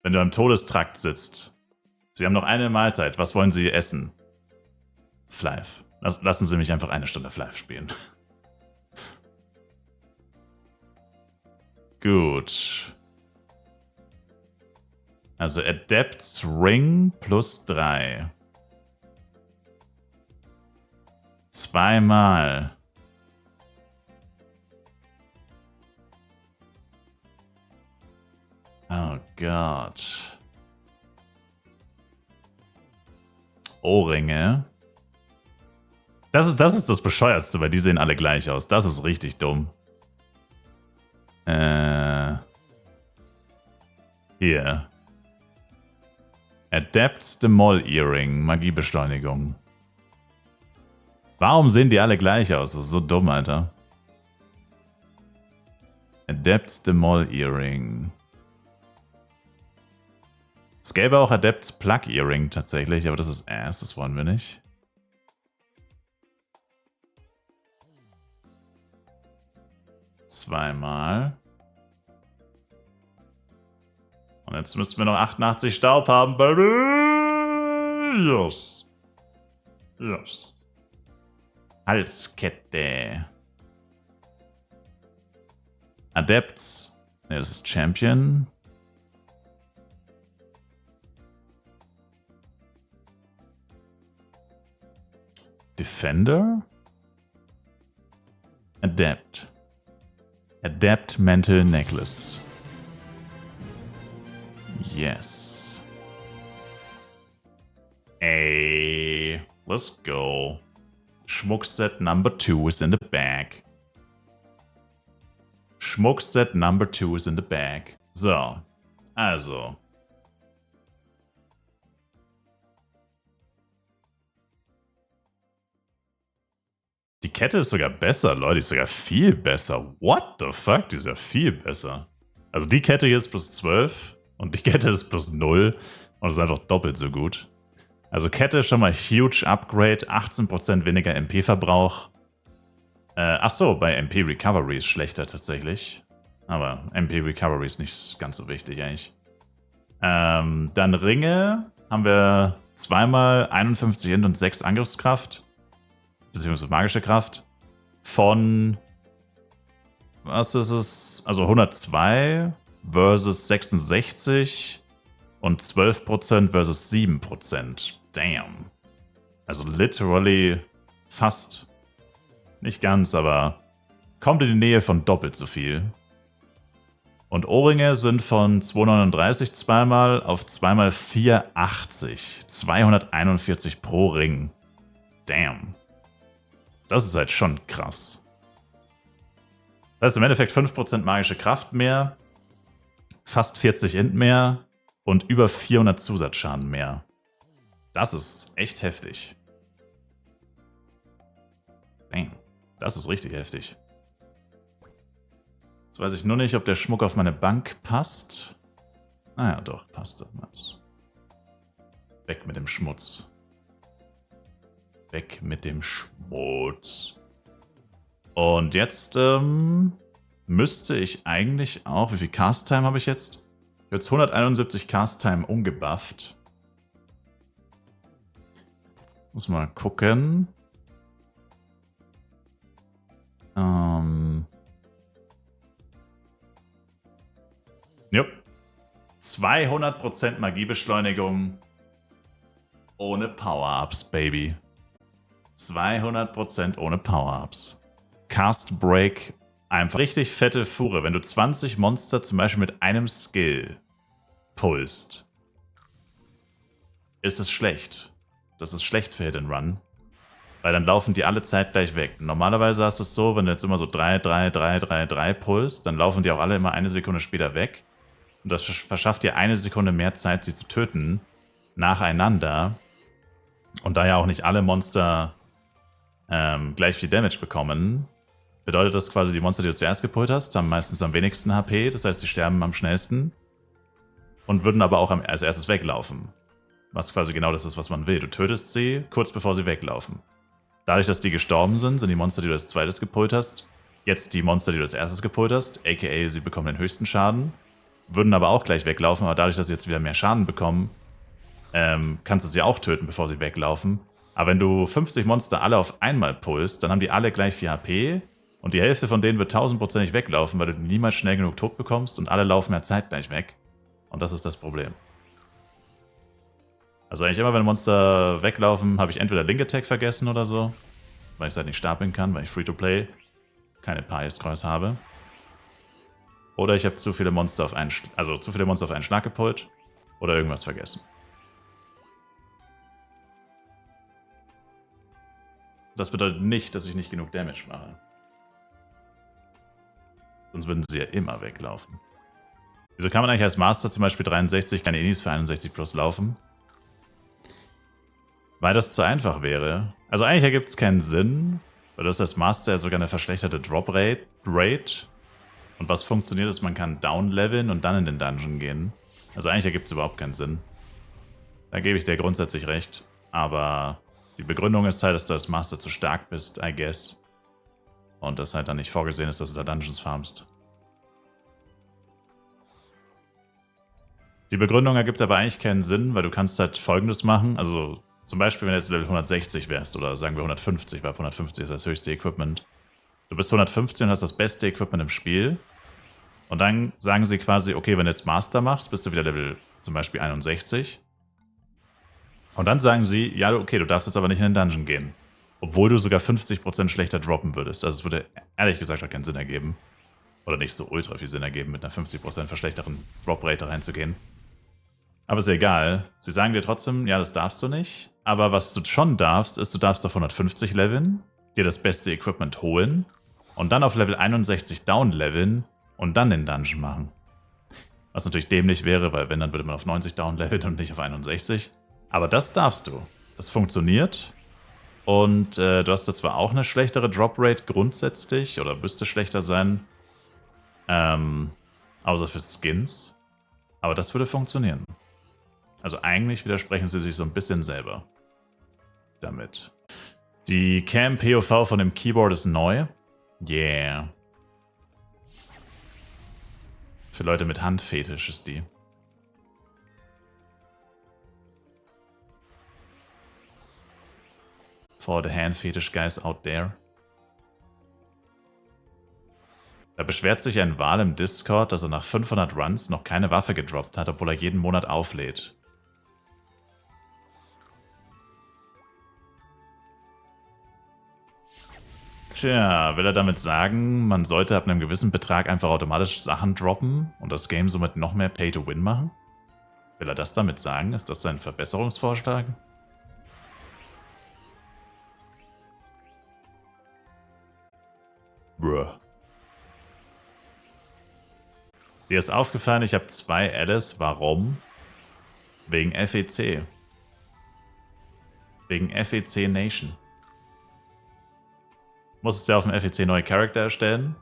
Wenn du am Todestrakt sitzt. Sie haben noch eine Mahlzeit. Was wollen Sie essen? Flive. Lassen Sie mich einfach 1 Stunde Flive spielen. Gut. Also Adepts Ring plus 3. 2-mal. Oh Gott. Ohrringe. Das ist das Bescheuertste, weil die sehen alle gleich aus. Das ist richtig dumm. Hier. Adepts Demol Earring. Magiebeschleunigung. Warum sehen die alle gleich aus? Das ist so dumm, Alter. Adepts Demol Earring. Es gäbe auch Adepts Plug Earring tatsächlich, aber das ist Ass, das wollen wir nicht. Zweimal. Und jetzt müssten wir noch 88 Staub haben, Baby. Yes. Yes. Halskette. Adepts. Ne, das ist Champion. Defender? Adept. Adept Mental Necklace. Yes. Hey, let's go. Schmuckset number 2 is in the bag. Schmuckset number 2 is in the bag. So, also. Die Kette ist sogar besser, Leute. Die ist sogar viel besser. What the fuck? Die ist ja viel besser. Also die Kette hier ist plus 12 und die Kette ist plus 0 und ist einfach doppelt so gut. Also Kette schon mal huge Upgrade. 18% weniger MP-Verbrauch. Achso, bei MP Recovery ist schlechter tatsächlich. Aber MP Recovery ist nicht ganz so wichtig eigentlich. Dann Ringe haben wir 2-mal 51 Int und 6 Angriffskraft. Beziehungsweise magische Kraft. Von. Was ist es? Also 102 versus 66 und 12% versus 7%. Damn. Also literally fast. Nicht ganz, aber kommt in die Nähe von doppelt so viel. Und Ohrringe sind von 239 2-mal auf 2-mal 480. 241 pro Ring. Damn. Das ist halt schon krass. Das heißt im Endeffekt 5% magische Kraft mehr, fast 40 Int mehr und über 400 Zusatzschaden mehr. Das ist echt heftig. Damn, das ist richtig heftig. Jetzt weiß ich nur nicht, ob der Schmuck auf meine Bank passt. Ah ja, doch, passt. Weg mit dem Schmutz. Weg mit dem Schmutz. Und jetzt müsste ich eigentlich auch... Wie viel Cast-Time habe ich jetzt? Ich habe jetzt 171 Cast-Time umgebufft. Muss mal gucken. Jupp. 200% Magiebeschleunigung ohne Power-Ups, Baby. 200% ohne Power-Ups. Cast Break, einfach richtig fette Fuhre. Wenn du 20 Monster zum Beispiel mit einem Skill pulst, ist es schlecht. Das ist schlecht für Hit and Run. Weil dann laufen die alle zeitgleich weg. Normalerweise hast du es so, wenn du jetzt immer so 3, 3, 3, 3, 3 pulst, dann laufen die auch alle immer eine Sekunde später weg. Und das verschafft dir eine Sekunde mehr Zeit, sie zu töten. Nacheinander. Und da ja auch nicht alle Monster gleich viel Damage bekommen, bedeutet das quasi, die Monster, die du zuerst gepult hast, haben meistens am wenigsten HP. Das heißt, die sterben am schnellsten. Und würden aber auch als erstes weglaufen. Was quasi genau das ist, was man will. Du tötest sie, kurz bevor sie weglaufen. Dadurch, dass die gestorben sind, sind die Monster, die du als zweites gepult hast, jetzt die Monster, die du als erstes gepult hast, aka sie bekommen den höchsten Schaden. würden aber auch gleich weglaufen, aber dadurch, dass sie jetzt wieder mehr Schaden bekommen, kannst du sie auch töten, bevor sie weglaufen. Aber wenn du 50 Monster alle auf einmal pullst, dann haben die alle gleich 4 HP und die Hälfte von denen wird 1000%ig weglaufen, weil du niemals schnell genug tot bekommst und alle laufen ja zeitgleich weg. Und das ist das Problem. Also eigentlich immer, wenn Monster weglaufen, habe ich entweder Link Attack vergessen oder so, weil ich es halt nicht stapeln kann, weil ich Free-to-Play keine Pious habe. Oder ich habe zu viele Monster auf einen Schlag gepullt oder irgendwas vergessen. Das bedeutet nicht, dass ich nicht genug Damage mache. Sonst würden sie ja immer weglaufen. Wieso kann man eigentlich als Master zum Beispiel 63 keine Inis für 61 plus laufen? Weil das zu einfach wäre. Also eigentlich ergibt es keinen Sinn, weil das als Master ja sogar eine verschlechterte Drop-Rate. Und was funktioniert ist, man kann downleveln und dann in den Dungeon gehen. Also eigentlich ergibt es überhaupt keinen Sinn. Da gebe ich dir grundsätzlich recht. Aber die Begründung ist halt, dass du als Master zu stark bist, I guess. Und das halt dann nicht vorgesehen ist, dass du da Dungeons farmst. Die Begründung ergibt aber eigentlich keinen Sinn, weil du kannst halt Folgendes machen. Also zum Beispiel, wenn du jetzt Level 160 wärst oder sagen wir 150, weil 150 ist das höchste Equipment. Du bist 150 und hast das beste Equipment im Spiel. Und dann sagen sie quasi, okay, wenn du jetzt Master machst, bist du wieder Level zum Beispiel 61. Und dann sagen sie, ja, okay, du darfst jetzt aber nicht in den Dungeon gehen. Obwohl du sogar 50% schlechter droppen würdest. Also es würde ehrlich gesagt auch keinen Sinn ergeben. Oder nicht so ultra viel Sinn ergeben, mit einer 50% verschlechterten Drop-Rate reinzugehen. Aber ist ja egal. Sie sagen dir trotzdem, ja, das darfst du nicht. Aber was du schon darfst, ist, du darfst auf 150 leveln, dir das beste Equipment holen und dann auf Level 61 downleveln und dann den Dungeon machen. Was natürlich dämlich wäre, weil wenn, dann würde man auf 90 downleveln und nicht auf 61. Aber das darfst du. Das funktioniert. Und du hast da zwar auch eine schlechtere Drop-Rate grundsätzlich, oder müsste schlechter sein, außer für Skins. Aber das würde funktionieren. Also eigentlich widersprechen sie sich so ein bisschen selber damit. Die Cam POV von dem Keyboard ist neu. Yeah. Für Leute mit Handfetisch ist die. For the hand fetish guys out there. Da beschwert sich ein Wal im Discord, dass er nach 500 Runs noch keine Waffe gedroppt hat, obwohl er jeden Monat auflädt. Tja, will er damit sagen, man sollte ab einem gewissen Betrag einfach automatisch Sachen droppen und das Game somit noch mehr Pay-to-Win machen? Will er das damit sagen? Ist das sein Verbesserungsvorschlag? Bruh. Dir ist aufgefallen, ich habe 2 Alice. Warum? Wegen FEC. Wegen FEC Nation. Musstest ja auf dem FEC neue Charakter erstellen.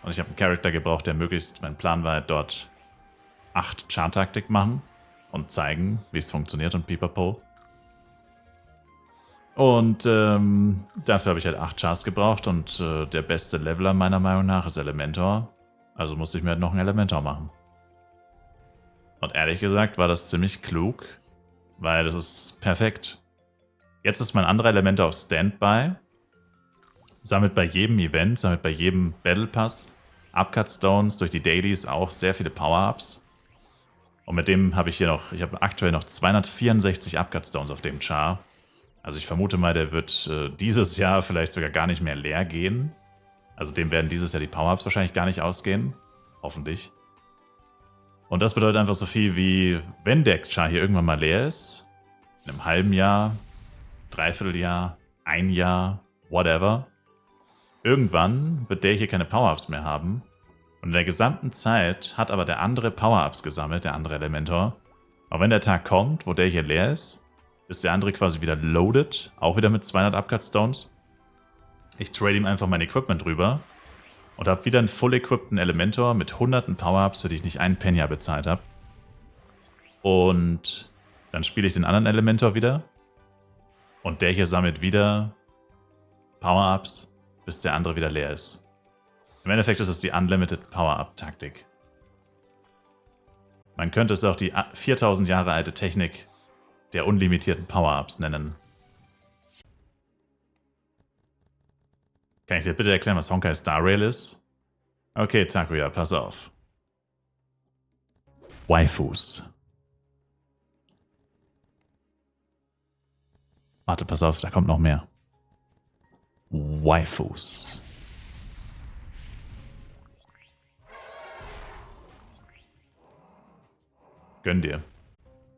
Und ich habe einen Charakter gebraucht, der möglichst, mein Plan war halt dort 8 Char-Taktik machen und zeigen, wie es funktioniert und pipapo. Und dafür habe ich halt 8 Chars gebraucht und der beste Leveler meiner Meinung nach ist Elementor. Also musste ich mir halt noch einen Elementor machen. Und ehrlich gesagt war das ziemlich klug, weil das ist perfekt. Jetzt ist mein anderer Elementor auf Standby. Sammelt bei jedem Event, sammelt bei jedem Battle Pass Upcut Stones, durch die Dailies auch sehr viele Power-Ups. Und mit dem habe ich hier noch, ich habe aktuell noch 264 Upcut Stones auf dem Char. Also ich vermute mal, der wird dieses Jahr vielleicht sogar gar nicht mehr leer gehen. Also dem werden dieses Jahr die Power-Ups wahrscheinlich gar nicht ausgehen. Hoffentlich. Und das bedeutet einfach so viel wie, wenn der Char hier irgendwann mal leer ist, in einem halben Jahr, Dreivierteljahr, ein Jahr, whatever, irgendwann wird der hier keine Power-Ups mehr haben. Und in der gesamten Zeit hat aber der andere Power-Ups gesammelt, der andere Elementor. Aber wenn der Tag kommt, wo der hier leer ist der andere quasi wieder loaded, auch wieder mit 200 Upcut Stones. Ich trade ihm einfach mein Equipment rüber und habe wieder einen full-equippten Elementor mit hunderten Power-Ups, für die ich nicht einen Penny bezahlt habe. Und dann spiele ich den anderen Elementor wieder und der hier sammelt wieder Power-Ups, bis der andere wieder leer ist. Im Endeffekt ist es die Unlimited Power-Up-Taktik. Man könnte es auch die 4000 Jahre alte Technik der unlimitierten Power-Ups nennen. Kann ich dir bitte erklären, was Honkai Star Rail ist? Okay, Takuya, pass auf. Waifus. Warte, pass auf, da kommt noch mehr. Waifus. Gönn dir.